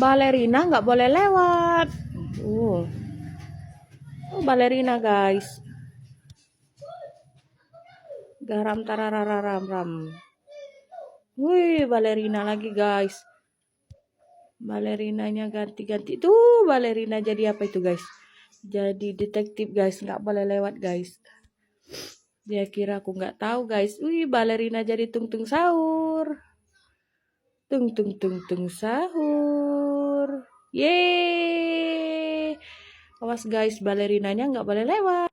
Balerina nggak boleh lewat. Oh, balerina guys. Garam tarararam ram. Wih, balerina lagi guys. Balerinanya ganti-ganti. Tuh, balerina jadi apa itu guys? Jadi detektif guys, nggak boleh lewat guys. Dia kira aku nggak tahu guys. Wih, balerina jadi tung-tung sahur. Tung sahur. Yeay. Awas guys, balerinanya nggak boleh lewat.